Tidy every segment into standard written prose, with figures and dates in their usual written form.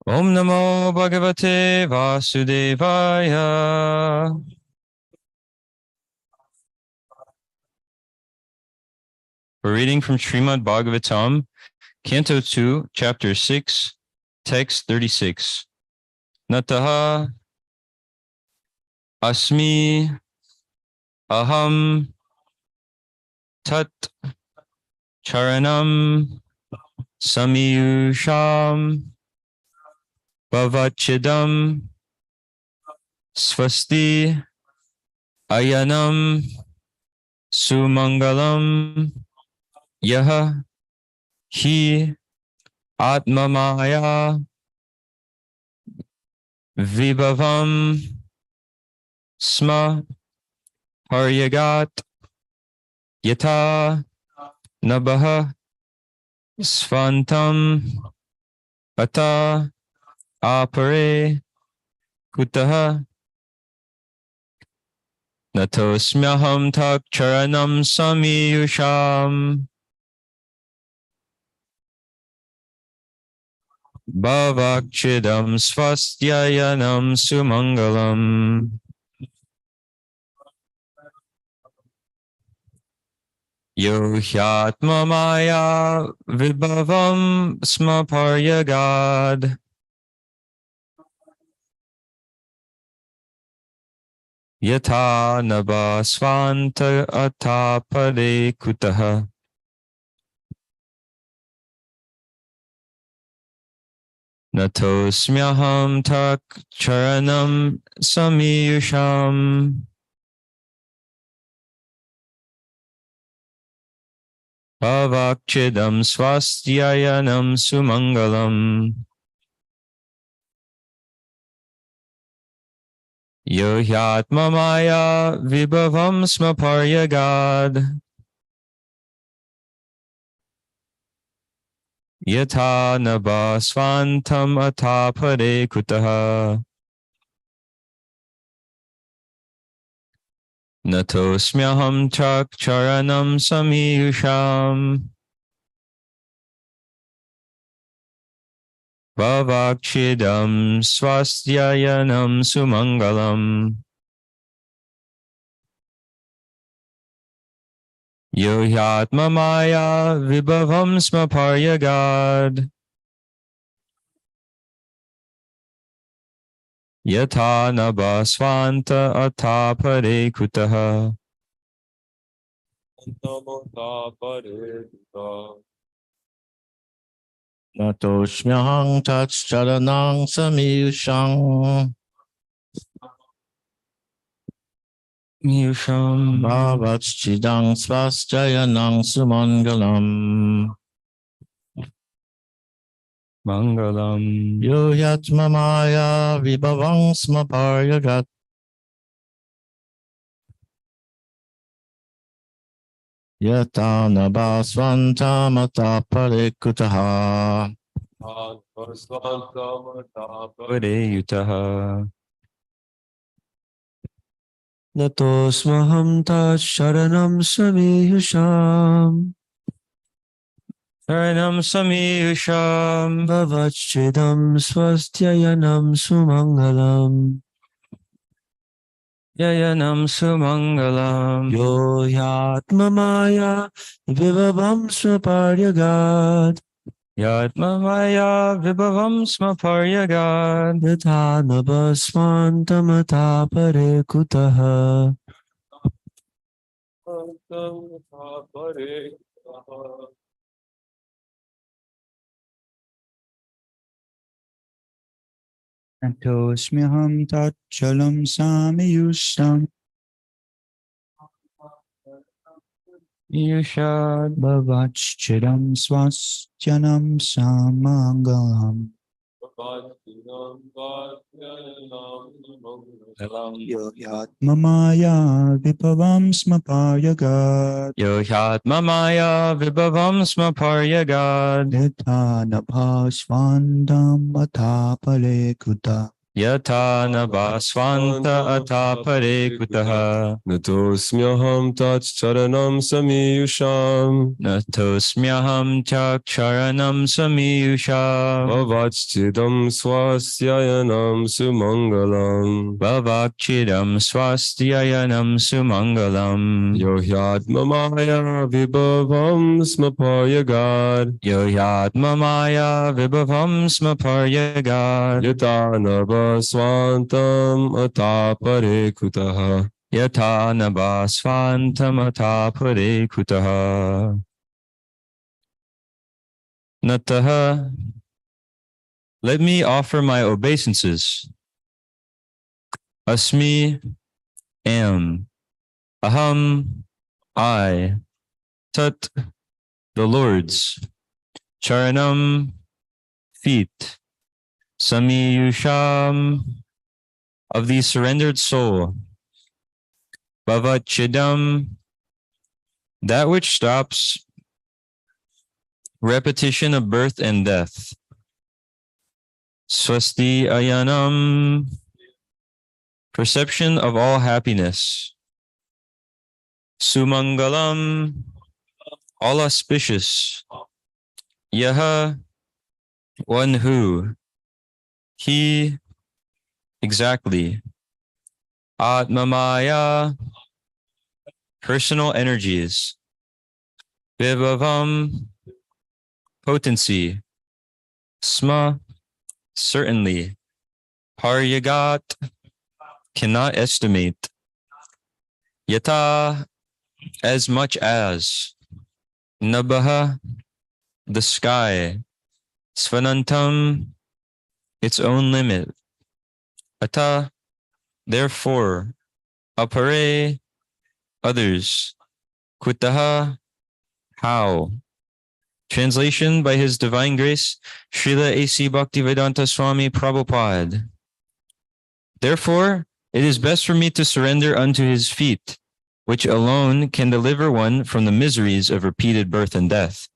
Om Namo Bhagavate Vasudevaya. We're reading from Srimad Bhagavatam, Canto 2, Chapter 6, Text 36. Nataha Asmi Aham Tat Charanam Samiyusham Bhavachidam Swasti Ayanam Sumangalam Yaha Hi Atmamaya Vibhavam Sma Haryagat Yata Nabaha Svantam Ata Apare Kutaha Natosmyaham Tak Charanam Samiyusham Bhavakchidam Swastyayanam Sumangalam Yo Hyatma Maya Vibhavam Smaparyagad Yata Naba Svanta Atapade Kutaha Natosmyaham Tak Charanam Samiyusham Bhavakchidam Swastyayanam Sumangalam Yo Hyatma Maya Vibhavam Smaparyagad Yata Naba Svantam Atapade Kutaha Natosmyaham Chak Charanam Samiyusham Bhavakchidam Swastyayanam Sumangalam Yo Hyatma Maya Vibhavam Smaparyagad Yata Naba Svanta Atapade Kutaha Natosmyaham Tatcharanang Samiyusham Miyusham Bhavachidang Svastayanang Sumangalam Mangalam Yo Yatma Maya Vibhavam Smaparyagat Yata Nabasvantam Atapare Kutaha Yutaha Natosmaham Sharanam Samiyusham Charanam Samiyusham Bhavachidam Swastyayanam Sumangalam Yayanam Sumangalam Yo Yatma Maya Vibhavam Swaparyagad Yatma Maya Vibhavam Smaparyagad Yatha Nabasvantam Atapare Kutaha Natosmyaham tatchalam samiyusham Yushad bhavachidam swastyanam samangalam yo yatmamaya vibhavam smaparyagat Yo Hyatma Maya Vibhavam Smaparyagad yatha nabhasvandam atapale kuta Yata nabasvanta atapare kutaha. Natosmyaham tat charanam samiyusham. Natosmyaham chakcharanam samiyusham. Bhavachchidam swasyayanam sumangalam. Bhavakchidam swastyayanam sumangalam. Yo hyatmamaya vibhavam smapayagad. Yo yatmamaya vibhavam smaparyagad. Yatanava swantam atapare kutaha. Yata nabasvantam atapare kutaha. Nataha. Let me offer my obeisances. Asmi, am. Aham, I. Tat, the Lord's. Charanam, feet. Samiyusham, of the surrendered soul. Bhavachidam, that which stops repetition of birth and death. Swasti ayanam, perception of all happiness. Sumangalam, all auspicious. Yaha, one who. He, exactly. Atmamaya, personal energies. Vibhavam, potency. Sma, certainly. Paryagat, cannot estimate. Yata, as much as. Nabaha, the sky. Svanantam, its own limit. Ata, therefore. Apare, others. Kutaha, how. Translation by His Divine Grace, Srila A.C. Bhaktivedanta Swami Prabhupada. Therefore, it is best for me to surrender unto His feet, which alone can deliver one from the miseries of repeated birth and death.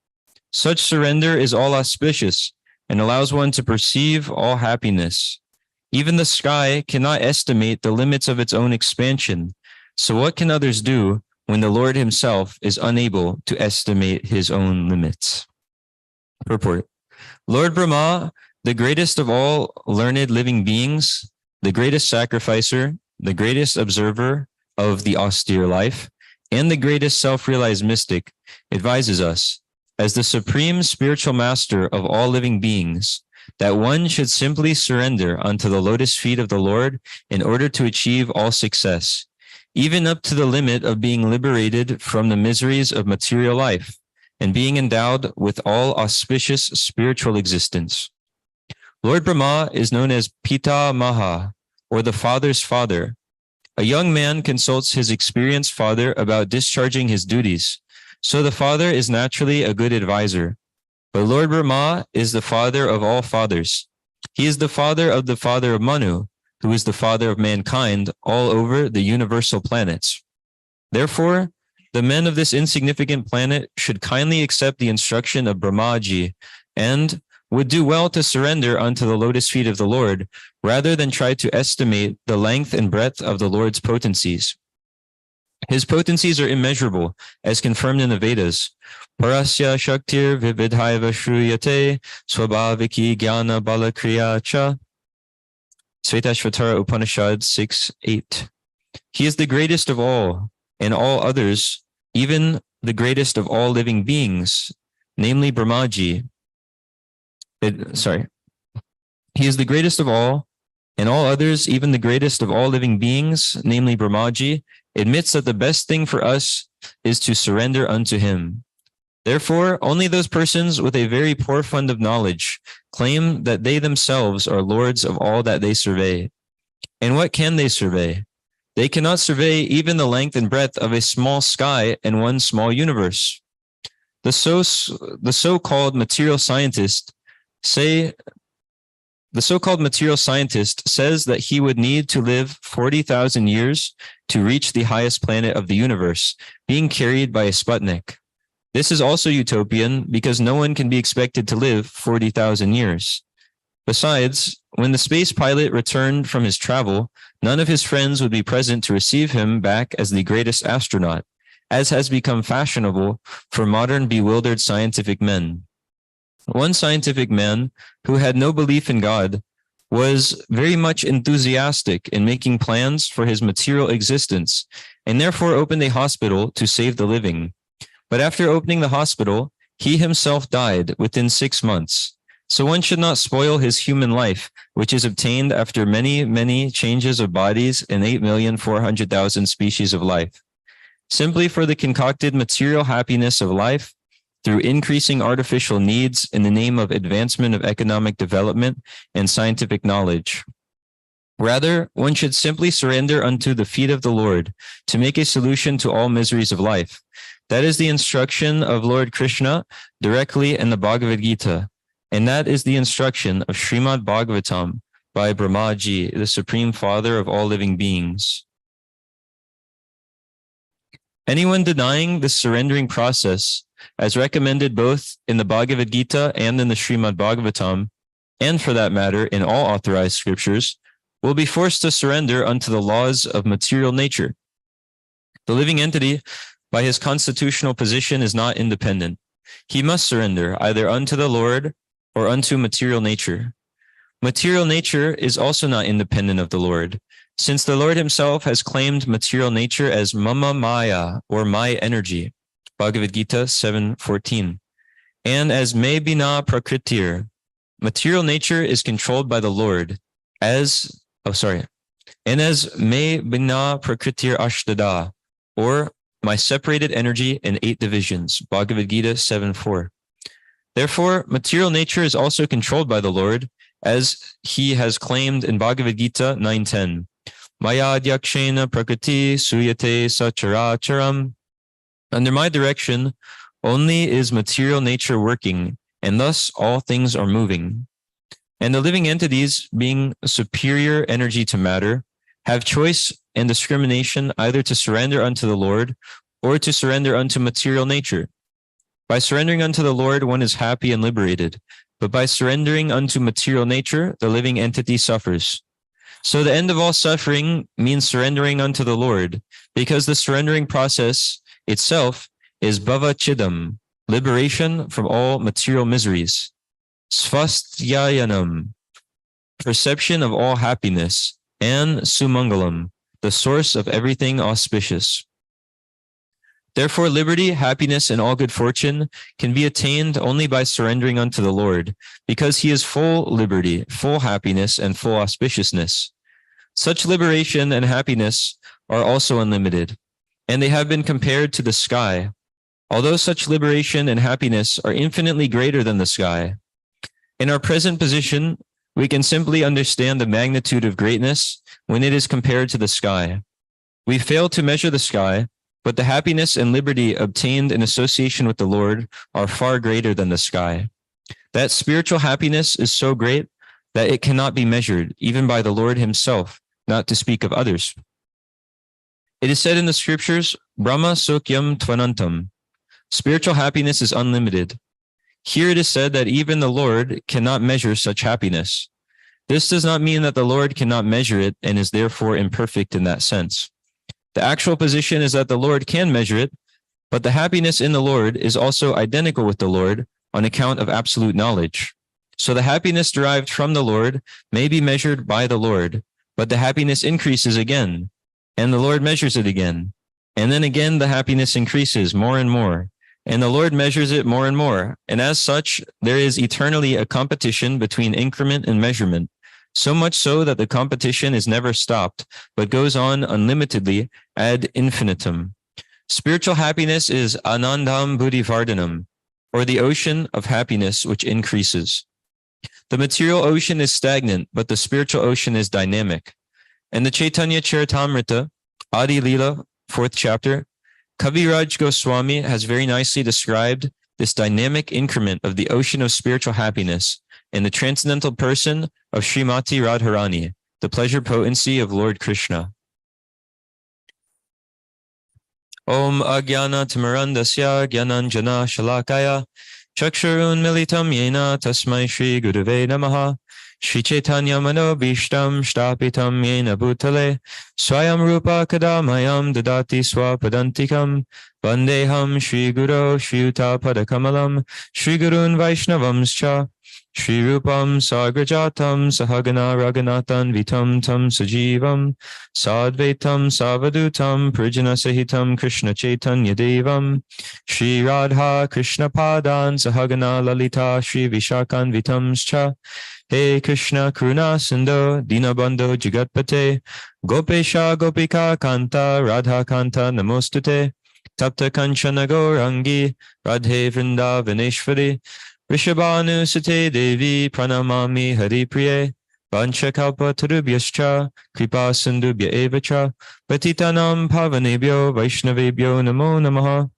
Such surrender is all auspicious and allows one to perceive all happiness. Even the sky cannot estimate the limits of its own expansion. So what can others do when the Lord Himself is unable to estimate His own limits? Purport. Lord Brahma, the greatest of all learned living beings, the greatest sacrificer, the greatest observer of the austere life, and the greatest self-realized mystic, advises us, as the supreme spiritual master of all living beings, that one should simply surrender unto the lotus feet of the Lord in order to achieve all success, even up to the limit of being liberated from the miseries of material life and being endowed with all auspicious spiritual existence. Lord Brahma is known as Pita Maha, or the Father's Father. A young man consults his experienced father about discharging his duties, so the father is naturally a good advisor. But Lord Brahma is the father of all fathers. He is the father of Manu, who is the father of mankind all over the universal planets. Therefore, the men of this insignificant planet should kindly accept the instruction of Brahmaji and would do well to surrender unto the lotus feet of the Lord, rather than try to estimate the length and breadth of the Lord's potencies. His potencies are immeasurable, as confirmed in the Vedas. Parasya Shaktir Vividhaiva Shruyate Swabhaviki Jnana Balakriya Cha. Svetashvatara Upanishad 6:8. He is the greatest of all, and all others, even the greatest of all living beings, namely Brahmaji. He is the greatest of all, and all others, even the greatest of all living beings, namely Brahmaji, admits that the best thing for us is to surrender unto him. Therefore, only those persons with a very poor fund of knowledge claim that they themselves are lords of all that they survey. And what can they survey? They cannot survey even the length and breadth of a small sky and one small universe. The so-called material scientist says that he would need to live 40,000 years to reach the highest planet of the universe, being carried by a Sputnik. This is also utopian because no one can be expected to live 40,000 years. Besides, when the space pilot returned from his travel, none of his friends would be present to receive him back as the greatest astronaut, as has become fashionable for modern bewildered scientific men. One scientific man, who had no belief in God, was very much enthusiastic in making plans for his material existence, and therefore opened a hospital to save the living. But after opening the hospital, he himself died within 6 months. So one should not spoil his human life, which is obtained after many, many changes of bodies in 8,400,000 species of life, simply for the concocted material happiness of life through increasing artificial needs in the name of advancement of economic development and scientific knowledge. Rather, one should simply surrender unto the feet of the Lord to make a solution to all miseries of life. That is the instruction of Lord Krishna directly in the Bhagavad Gita. And that is the instruction of Srimad Bhagavatam by Brahmaji, the Supreme Father of all living beings. Anyone denying this surrendering process, as recommended both in the Bhagavad Gita and in the Srimad Bhagavatam, and for that matter in all authorized scriptures, will be forced to surrender unto the laws of material nature. The living entity, by his constitutional position, is not independent. He must surrender either unto the Lord or unto material nature. Material nature is also not independent of the Lord, since the Lord himself has claimed material nature as mama maya, or my energy, Bhagavad Gita 7:14, and as me bina prakritir. Material nature is controlled by the Lord and as me bina prakritir ashdada, or my separated energy in 8 divisions, Bhagavad Gita 7:4. Therefore, material nature is also controlled by the Lord, as he has claimed in Bhagavad Gita 9:10. Maya dyakshena prakriti suyate sacharacharam. Under my direction, only is material nature working, and thus all things are moving. And the living entities, being superior energy to matter, have choice and discrimination either to surrender unto the Lord or to surrender unto material nature. By surrendering unto the Lord, one is happy and liberated, but by surrendering unto material nature, the living entity suffers. So the end of all suffering means surrendering unto the Lord, because the surrendering process itself is bhava chidam, liberation from all material miseries, svastyayanam, perception of all happiness, and sumangalam, the source of everything auspicious. Therefore, liberty, happiness, and all good fortune can be attained only by surrendering unto the Lord, because he is full liberty, full happiness, and full auspiciousness. Such liberation and happiness are also unlimited, and they have been compared to the sky, although such liberation and happiness are infinitely greater than the sky. In our present position, we can simply understand the magnitude of greatness when it is compared to the sky. We fail to measure the sky, but the happiness and liberty obtained in association with the Lord are far greater than the sky. That spiritual happiness is so great that it cannot be measured, even by the Lord himself, not to speak of others. It is said in the scriptures, Brahma Sokyam Tvanantam. Spiritual happiness is unlimited. Here it is said that even the Lord cannot measure such happiness. This does not mean that the Lord cannot measure it and is therefore imperfect in that sense. The actual position is that the Lord can measure it, but the happiness in the Lord is also identical with the Lord on account of absolute knowledge. So the happiness derived from the Lord may be measured by the Lord, but the happiness increases again, and the Lord measures it again. And then again, the happiness increases more and more, and the Lord measures it more and more. And as such, there is eternally a competition between increment and measurement, so much so that the competition is never stopped, but goes on unlimitedly ad infinitum. Spiritual happiness is anandam buddhivardhanam, or the ocean of happiness which increases. The material ocean is stagnant, but the spiritual ocean is dynamic. In the Chaitanya Charitamrita, Adi Lila, 4th chapter, Kaviraj Goswami has very nicely described this dynamic increment of the ocean of spiritual happiness in the transcendental person of Srimati Radharani, the pleasure potency of Lord Krishna. Om Agyana Tamarandasya Gyananjana Shalakaya Chakshurun militam yena tasmai Shri Gurave Namaha. Shri Chaitanya Mano Bhishtam Shtapitam Yena Bhutale Swayam Rupa Kadamayam Dadati Swapadantikam Vandeham Shri Guru Shri Yuta Padakamalam Shri Gurun Vaishnavamscha Shri Rupam Sagrajatam Sahagana Raganatan Vitam Tam Sajivam Sadvaitam Savadutam Prijana Sahitam Krishna Chaitanya Devam Shri Radha Krishna Padan Sahagana Lalita Shri Vishakan Vitamscha Hey Krishna Karuna Sindhu Dinabandhu Jagatpate Gopesha Gopika Kanta Radha Kanta Namostute Tapta Kanchana Gaurangi Radhe Vrindavaneshwari Rishabhanu Sute Devi Pranamami Hari Priye Vanchakalpa Tarubhyascha Kripa Sindhubhya Evacha Patitanam Pavanebhyo Vaishnavebhyo Namo Namaha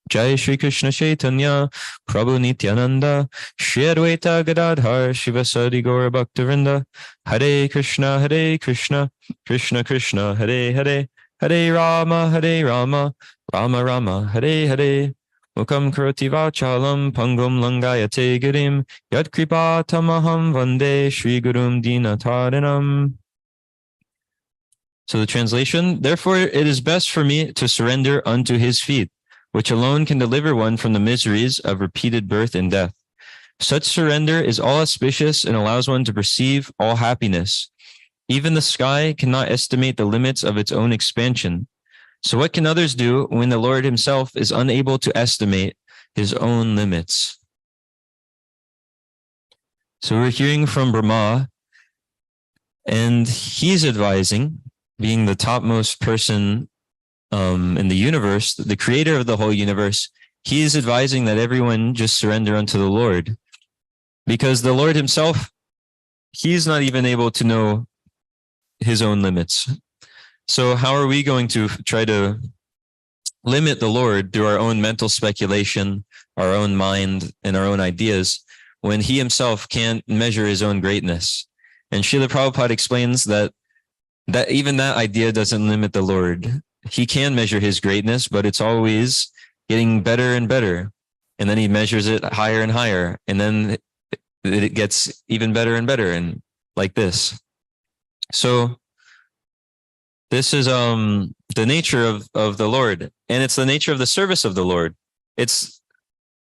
Jai Shri Krishna Chaitanya Prabhu Nityananda Shri Advaita Gadadhar Shivasadi Gaura Bhaktivinoda Hare Krishna Krishna Krishna Hare Hare Hare Rama Rama Rama Hare Hare Mukam Karoti Vachalam Pangum Langayate Girim Yat Kripa Tamaham Vande Shri Gurum Dinatarinam. So the translation, therefore it is best for me to surrender unto his feet, which alone can deliver one from the miseries of repeated birth and death. Such surrender is all auspicious and allows one to perceive all happiness. Even the sky cannot estimate the limits of its own expansion. So what can others do when the Lord himself is unable to estimate his own limits? So we're hearing from Brahma, and he's advising, being the topmost person in the universe, the creator of the whole universe, he is advising that everyone just surrender unto the Lord, because the Lord himself, he's not even able to know his own limits. So how are we going to try to limit the Lord through our own mental speculation, our own mind, and our own ideas, when he himself can't measure his own greatness? And Srila Prabhupada explains that even that idea doesn't limit the Lord. He can measure his greatness, but it's always getting better and better. And then he measures it higher and higher. And then it gets even better and better, and like this. So this is the nature of the Lord, and it's the nature of the service of the Lord. It's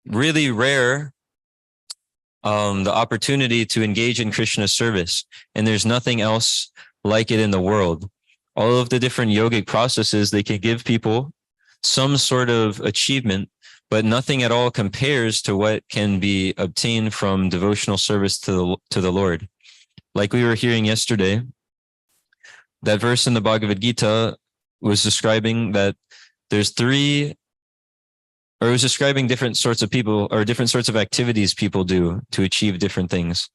really rare, the opportunity to engage in Krishna's service, and there's nothing else like it in the world. All of the different yogic processes, they can give people some sort of achievement, but nothing at all compares to what can be obtained from devotional service to the Lord. Like we were hearing yesterday, that verse in the Bhagavad Gita was describing that there's three, or it was describing different sorts of people or different sorts of activities people do to achieve different things,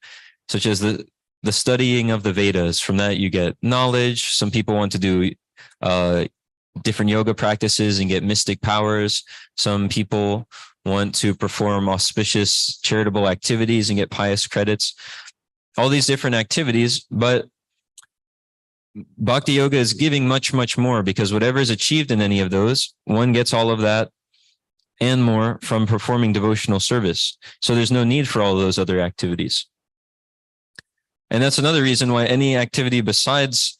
such as the studying of the Vedas. From that you get knowledge. Some people want to do different yoga practices and get mystic powers. Some people want to perform auspicious charitable activities and get pious credits. All these different activities, but Bhakti Yoga is giving much, much more, because whatever is achieved in any of those, one gets all of that and more from performing devotional service. So there's no need for all of those other activities. And that's another reason why any activity besides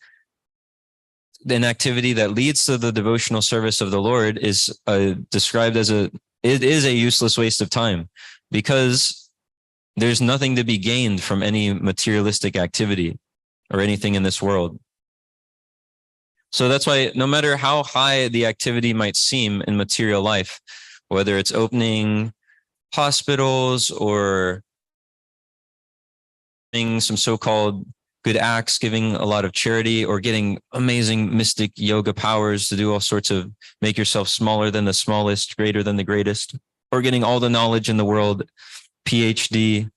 an activity that leads to the devotional service of the Lord is described as it is a useless waste of time, because there's nothing to be gained from any materialistic activity or anything in this world. So that's why no matter how high the activity might seem in material life, whether it's opening hospitals or doing some so-called good acts, giving a lot of charity, or getting amazing mystic yoga powers to do all sorts of, make yourself smaller than the smallest, greater than the greatest, or getting all the knowledge in the world, PhD,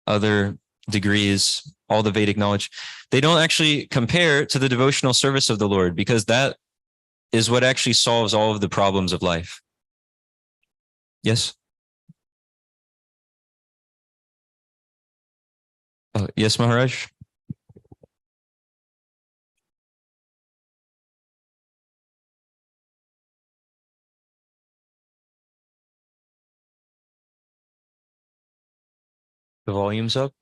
other degrees, all the Vedic knowledge, they don't actually compare to the devotional service of the Lord, because that is what actually solves all of the problems of life. Yes? Yes, Maharaj? The volume's up.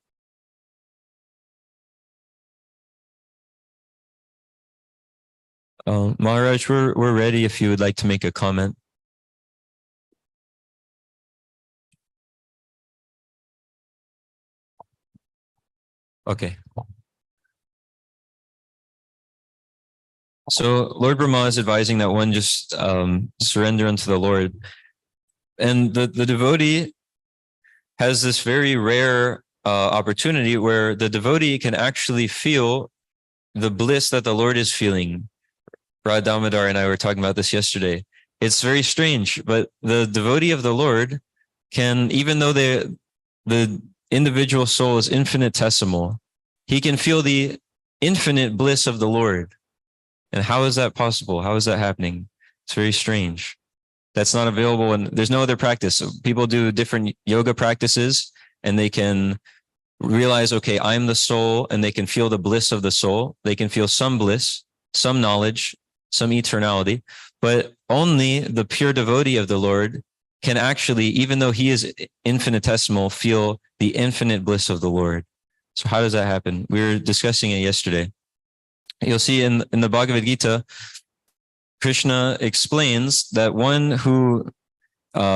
Maharaj, we're ready if you would like to make a comment. Okay. So Lord Brahma is advising that one just surrender unto the Lord. And the devotee has this very rare opportunity where the devotee can actually feel the bliss that the Lord is feeling. Radhamadar and I were talking about this yesterday. It's very strange, but the devotee of the Lord can, even though the individual soul is infinitesimal, he can feel the infinite bliss of the Lord. And how is that possible? How is that happening? It's very strange. That's not available, and there's no other practice. So people do different yoga practices, and they can realize, okay, I'm the soul, and they can feel the bliss of the soul. They can feel some bliss, some knowledge, some eternality, but only the pure devotee of the Lord can actually, even though he is infinitesimal, feel the infinite bliss of the Lord. So how does that happen? We were discussing it yesterday. You'll see in the Bhagavad Gita, Krishna explains that one who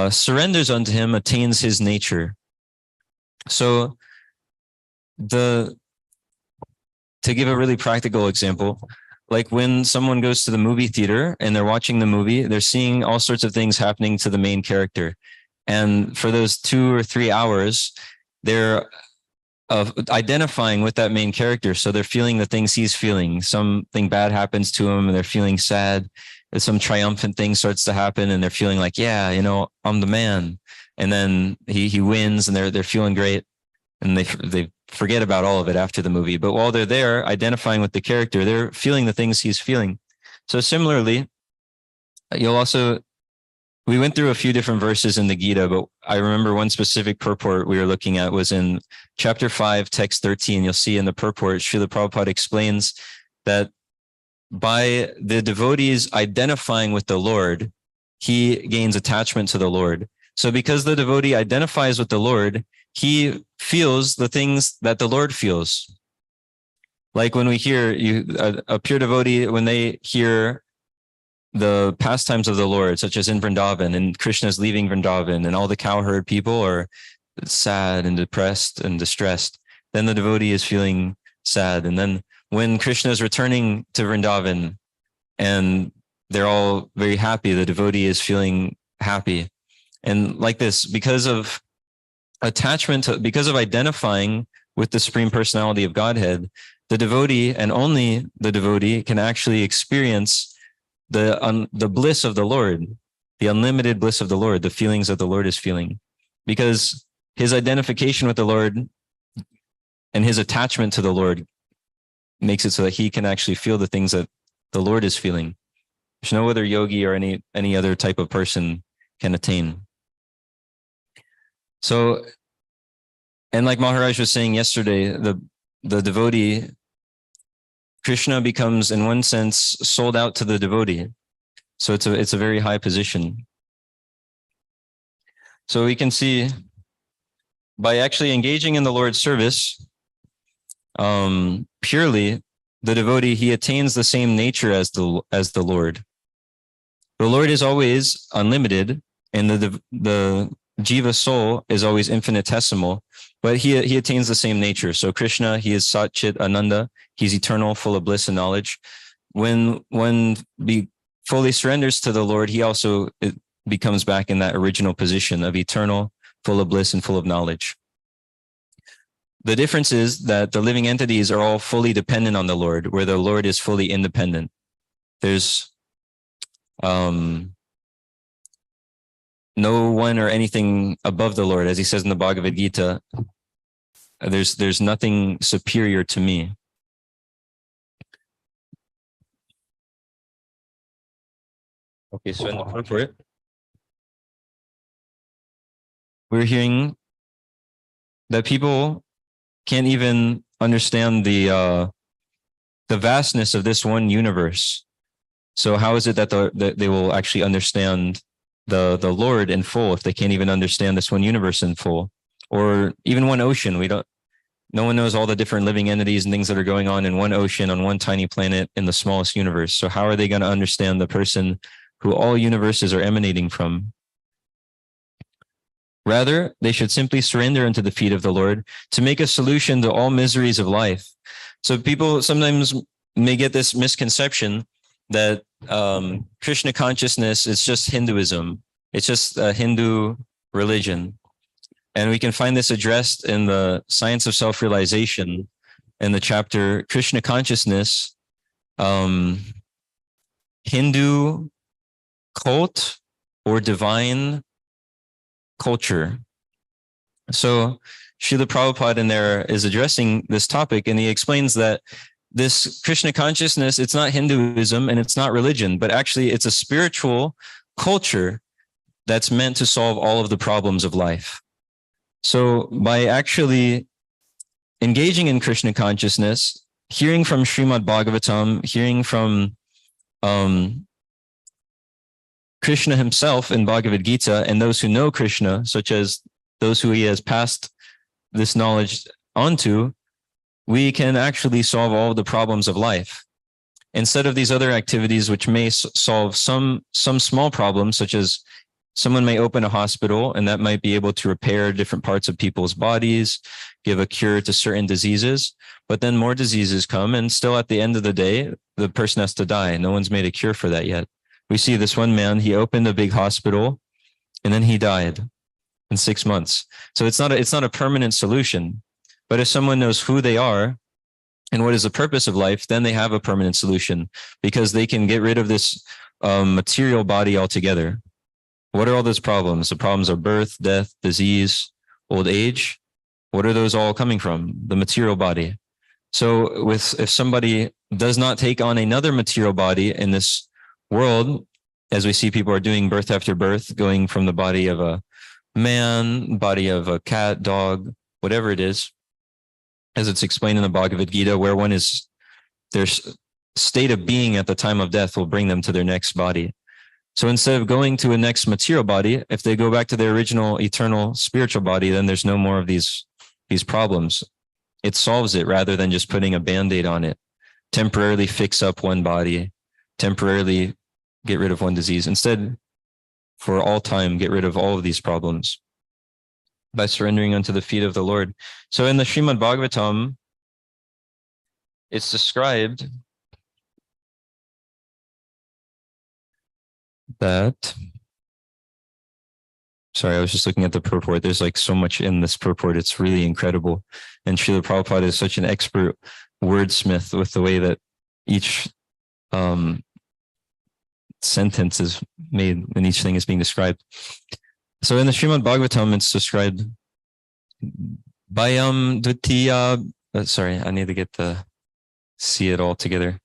surrenders unto him attains his nature. So to give a really practical example, like when someone goes to the movie theater and they're watching the movie, they're seeing all sorts of things happening to the main character. And for those 2 or 3 hours, they're identifying with that main character. So they're feeling the things he's feeling. Something bad happens to him and they're feeling sad. Some triumphant thing starts to happen and they're feeling like, yeah, I'm the man. And then he wins and they're feeling great. And they forget about all of it after the movie. But while they're there identifying with the character, they're feeling the things he's feeling. So similarly, we went through a few different verses in the Gita, but I remember one specific purport we were looking at was in chapter 5, text 13. You'll see in the purport, Srila Prabhupada explains that by the devotees identifying with the Lord, he gains attachment to the Lord. So because the devotee identifies with the Lord, he feels the things that the Lord feels. Like when we hear a pure devotee, when they hear the pastimes of the Lord, such as in Vrindavan, and Krishna's leaving Vrindavan, and all the cowherd people are sad and depressed and distressed, then the devotee is feeling sad. And then when Krishna is returning to Vrindavan and they're all very happy, the devotee is feeling happy. And like this, because of because of identifying with the Supreme Personality of Godhead, the devotee, and only the devotee, can actually experience the bliss of the Lord, the unlimited bliss of the Lord, the feelings that the Lord is feeling, because his identification with the Lord and his attachment to the Lord makes it so that he can actually feel the things that the Lord is feeling. There's no other yogi or any other type of person can attain. So, and like Maharaj was saying yesterday, the devotee, Krishna becomes, in one sense, sold out to the devotee. So it's a very high position. So we can see by actually engaging in the Lord's service, purely, the devotee, he attains the same nature as the Lord. The Lord is always unlimited, and the Jiva soul is always infinitesimal, but he attains the same nature. So Krishna, he is Sat Chit Ananda. He's eternal, full of bliss and knowledge. When one fully surrenders to the Lord, he also becomes back in that original position of eternal, full of bliss and full of knowledge. The difference is that the living entities are all fully dependent on the Lord, where the Lord is fully independent. There's no one or anything above the Lord. As he says in the Bhagavad Gita, there's nothing superior to me. Okay, so in the purport, we're hearing that people can't even understand the vastness of this one universe. So how is it that they will actually understand the Lord in full if they can't even understand this one universe in full? or even one ocean. No one knows all the different living entities and things that are going on in one ocean on one tiny planet in the smallest universe. So how are they going to understand the person who all universes are emanating from? Rather, they should simply surrender unto the feet of the Lord to make a solution to all miseries of life. So people sometimes may get this misconception that Krishna consciousness is just Hinduism. It's just a Hindu religion. And we can find this addressed in the Science of Self-Realization in the chapter Krishna Consciousness, Hindu cult or divine culture. So Srila Prabhupada in there is addressing this topic, and he explains that this Krishna consciousness, it's not Hinduism and it's not religion, but actually it's a spiritual culture that's meant to solve all of the problems of life. So by actually engaging in Krishna consciousness, hearing from Srimad Bhagavatam, hearing from Krishna himself in Bhagavad Gita, and those who know Krishna, such as those who he has passed this knowledge onto, we can actually solve all the problems of life. Instead of these other activities, which may solve some small problems, such as someone may open a hospital and that might be able to repair different parts of people's bodies, give a cure to certain diseases, but then more diseases come, and still at the end of the day, the person has to die. No one's made a cure for that yet. We see this one man, he opened a big hospital and then he died in 6 months. So it's not a permanent solution. But if someone knows who they are and what is the purpose of life, then they have a permanent solution, because they can get rid of this material body altogether. What are all those problems? The problems are birth, death, disease, old age. What are those all coming from? The material body. So if somebody does not take on another material body in this world, as we see people are doing birth after birth, going from the body of a man, body of a cat, dog, whatever it is, as it's explained in the Bhagavad Gita, where one is, their state of being at the time of death will bring them to their next body. So instead of going to a next material body, if they go back to their original eternal spiritual body, then there's no more of these problems. It solves it rather than just putting a Band-Aid on it, temporarily fix up one body, temporarily get rid of one disease. Instead, for all time, get rid of all of these problems by surrendering unto the feet of the Lord. So in the Srimad Bhagavatam, it's described that, sorry, I was just looking at the purport. There's like so much in this purport. It's really incredible. And Srila Prabhupada is such an expert wordsmith with the way that each sentence is made and each thing is being described. So in the Srimad Bhagavatam, it's described Bhayam Dutiya. Sorry, I need to see it all together.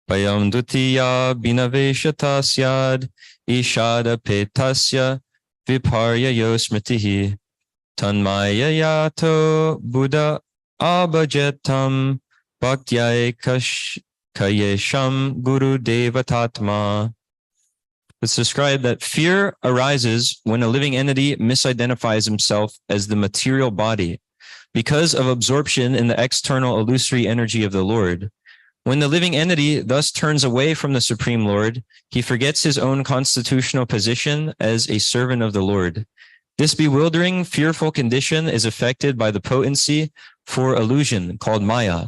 Bhayam Dutiya Binaveshata Syad Ishada Petasya Viparya Yosmritihi Tanmaya Yato Buddha Abhajetam Bhaktyai Kayesham Guru Devatatma. It's described that fear arises when a living entity misidentifies himself as the material body because of absorption in the external illusory energy of the Lord. When the living entity thus turns away from the Supreme Lord, he forgets his own constitutional position as a servant of the Lord. This bewildering, fearful condition is affected by the potency for illusion called Maya.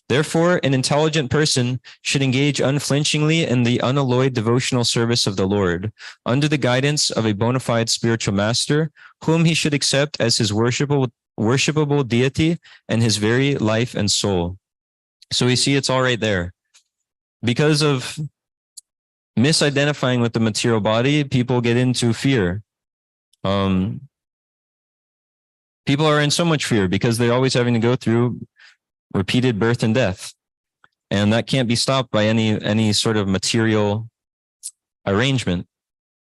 Therefore, an intelligent person should engage unflinchingly in the unalloyed devotional service of the Lord, under the guidance of a bona fide spiritual master, whom he should accept as his worshipable deity and his very life and soul. So we see it's all right there. Because of misidentifying with the material body, people get into fear. People are in so much fear because they're always having to go through repeated birth and death. And that can't be stopped by any sort of material arrangement.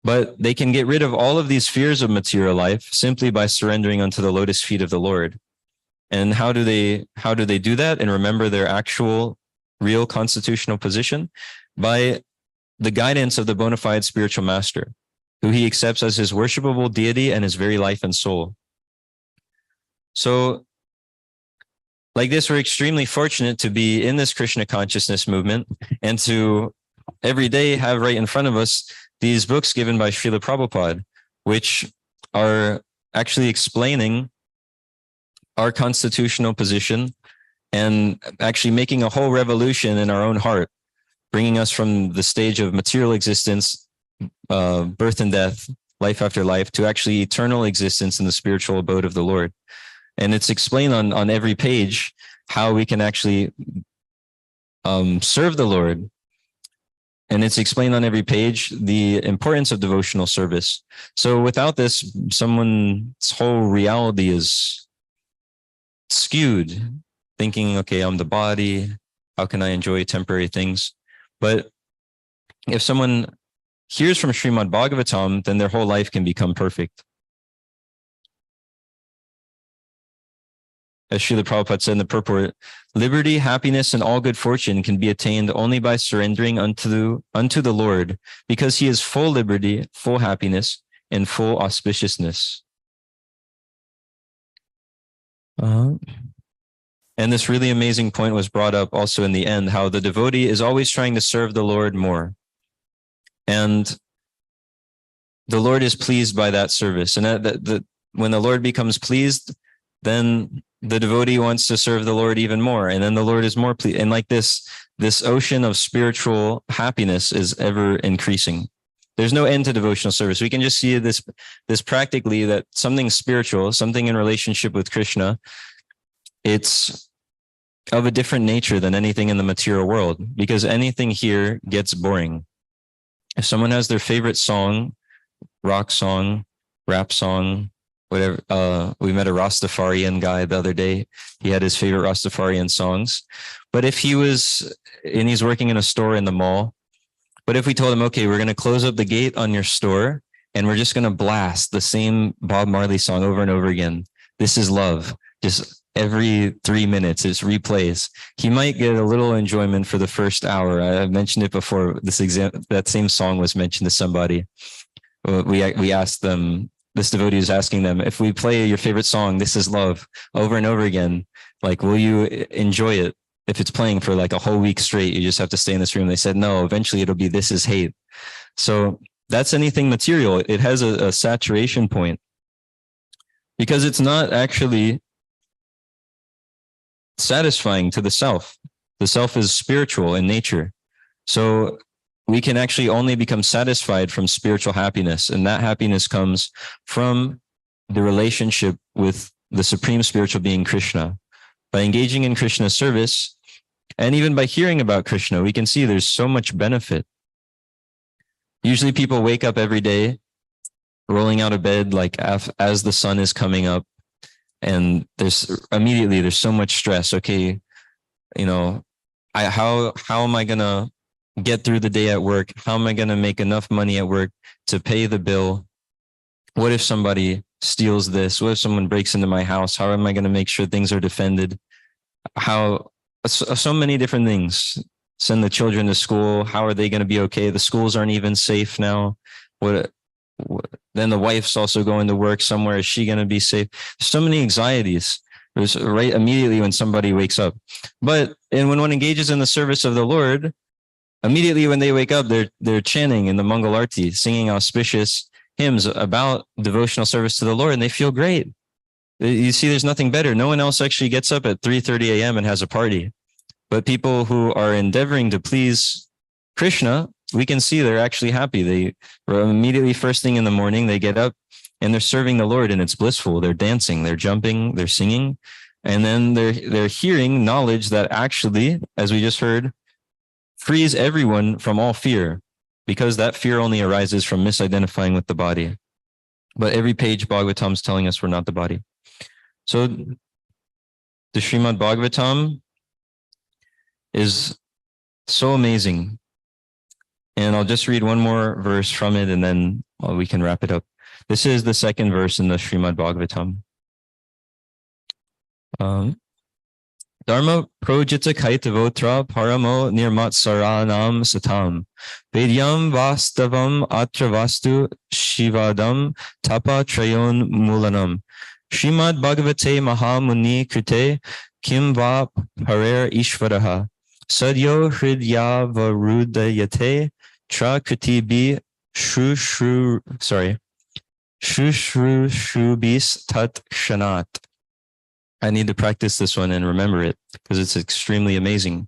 But they can get rid of all of these fears of material life simply by surrendering unto the lotus feet of the Lord. And how do they do that and remember their actual real constitutional position? By the guidance of the bona fide spiritual master, who he accepts as his worshipable deity and his very life and soul. So like this, we're extremely fortunate to be in this Krishna consciousness movement and to every day have right in front of us these books given by Srila Prabhupada, which are actually explaining our constitutional position and actually making a whole revolution in our own heart, bringing us from the stage of material existence, birth and death, life after life, to actually eternal existence in the spiritual abode of the Lord. And it's explained on every page how we can actually serve the Lord. And it's explained on every page the importance of devotional service. So without this, someone's whole reality is skewed, thinking, okay, I'm the body. How can I enjoy temporary things? But if someone hears from Srimad Bhagavatam, then their whole life can become perfect. As Srila Prabhupada said in the purport, liberty, happiness, and all good fortune can be attained only by surrendering unto the Lord, because he is full liberty, full happiness, and full auspiciousness. And this really amazing point was brought up also in the end, how the devotee is always trying to serve the Lord more. And the Lord is pleased by that service. And when the Lord becomes pleased, then the devotee wants to serve the Lord even more. And then the Lord is more pleased. And like this ocean of spiritual happiness is ever increasing. There's no end to devotional service. We can just see this practically, that something spiritual, something in relationship with Krishna, it's of a different nature than anything in the material world, because anything here gets boring. If someone has their favorite song, rock song, rap song, whatever, we met a Rastafarian guy the other day. He had his favorite Rastafarian songs. But if he's working in a store in the mall, but if we told him, okay, we're going to close up the gate on your store and we're just going to blast the same Bob Marley song over and over again, This Is Love, just every 3 minutes, it's replays, he might get a little enjoyment for the first hour. I mentioned it before. That same song was mentioned to somebody. We asked them, this devotee was asking them, if we play your favorite song, This Is Love, over and over again, like, will you enjoy it? If it's playing for like a whole week straight, you just have to stay in this room. They said, no, eventually it'll be This Is Hate. So that's anything material. It has a saturation point because it's not actually satisfying to the self. The self is spiritual in nature. So we can actually only become satisfied from spiritual happiness. And that happiness comes from the relationship with the supreme spiritual being, Krishna. By engaging in Krishna's service, and even by hearing about Krishna, we can see there's so much benefit. Usually people wake up every day rolling out of bed like as the sun is coming up, and there's so much stress. Okay, how am I gonna get through the day at work? How am I gonna make enough money at work to pay the bill? What if somebody steals this? What if someone breaks into my house? How am I going to make sure things are defended? So many different things. Send the children to school. How are they going to be okay? The schools aren't even safe now. Then the wife's also going to work somewhere. Is she going to be safe? So many anxieties right immediately when somebody wakes up. But when one engages in the service of the Lord, immediately when they wake up, they're chanting in the Mangal Arti, singing auspicious hymns about devotional service to the Lord, and they feel great. You see, there's nothing better. No one else actually gets up at 3:30 a.m. and has a party. But people who are endeavoring to please Krishna, we can see they're actually happy. They immediately first thing in the morning, they get up and they're serving the Lord, and it's blissful. They're dancing, they're jumping, they're singing, and then they're hearing knowledge that actually, as we just heard, frees everyone from all fear, because that fear only arises from misidentifying with the body. But every page Bhagavatam is telling us we're not the body. So the Srimad Bhagavatam is so amazing. And I'll just read one more verse from it, and then we can wrap it up. This is the second verse in the Srimad Bhagavatam. Dharma projita kaitavotra paramo nirmatsaranam satam. Vedyam vastavam atra vastu shivadam tapa trayon mulanam. Srimad Bhagavate Mahamuni Krite Kim Va Parer Ishvaraha Sadyo Hridya Varudayate Tra Kriti Bi Shushrubis Tat Shanat. I need to practice this one and remember it because it's extremely amazing.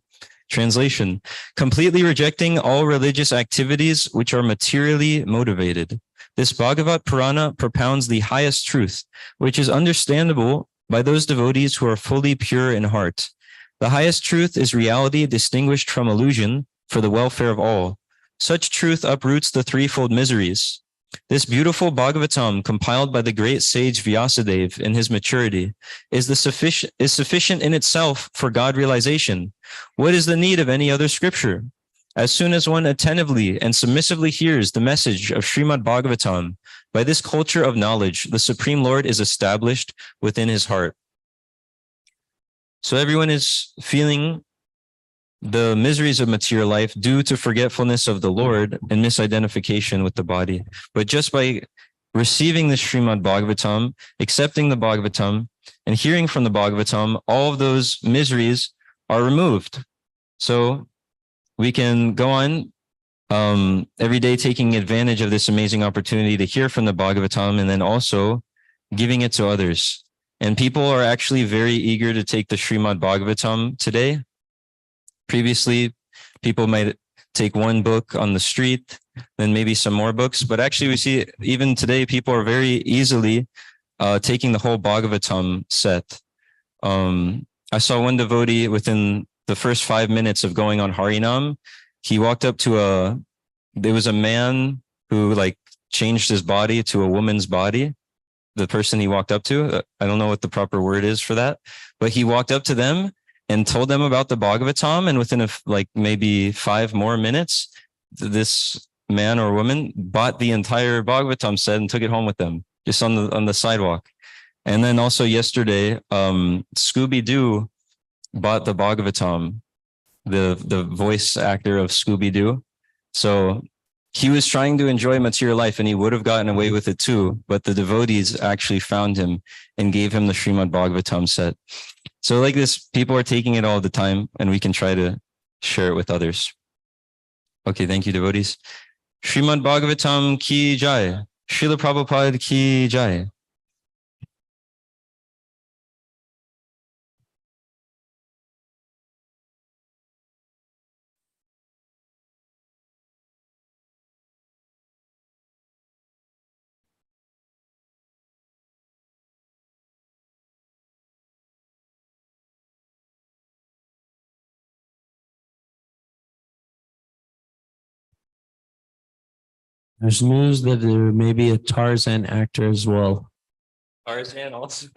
Translation: completely rejecting all religious activities which are materially motivated. This Bhagavat Purana propounds the highest truth, which is understandable by those devotees who are fully pure in heart. The highest truth is reality distinguished from illusion for the welfare of all. Such truth uproots the threefold miseries. This beautiful Bhagavatam, compiled by the great sage Vyasadeva in his maturity, is sufficient in itself for God realization. What is the need of any other scripture? As soon as one attentively and submissively hears the message of Srimad Bhagavatam, by this culture of knowledge, the Supreme Lord is established within his heart. So everyone is feeling the miseries of material life due to forgetfulness of the Lord and misidentification with the body. But just by receiving the Srimad Bhagavatam, accepting the Bhagavatam, and hearing from the Bhagavatam, all of those miseries are removed. So we can go on every day taking advantage of this amazing opportunity to hear from the Bhagavatam and then also giving it to others. And people are actually very eager to take the Srimad Bhagavatam today. Previously, people might take one book on the street, then maybe some more books. But actually, we see even today, people are very easily taking the whole Bhagavatam set. I saw one devotee within the first 5 minutes of going on Harinam. He walked up to there was a man who like changed his body to a woman's body. The person he walked up to, I don't know what the proper word is for that, but he walked up to them and told them about the Bhagavatam, and within maybe 5 more minutes, this man or woman bought the entire Bhagavatam set and took it home with them, just on the sidewalk. And then also yesterday, Scooby-Doo bought the Bhagavatam, the voice actor of Scooby-Doo. So he was trying to enjoy material life, and he would have gotten away with it too, but the devotees actually found him and gave him the Srimad Bhagavatam set. So like this, people are taking it all the time, and we can try to share it with others. Okay, thank you, devotees. Srimad Bhagavatam ki jai. Srila Prabhupada ki jai. There's news that there may be a Tarzan actor as well. Tarzan also.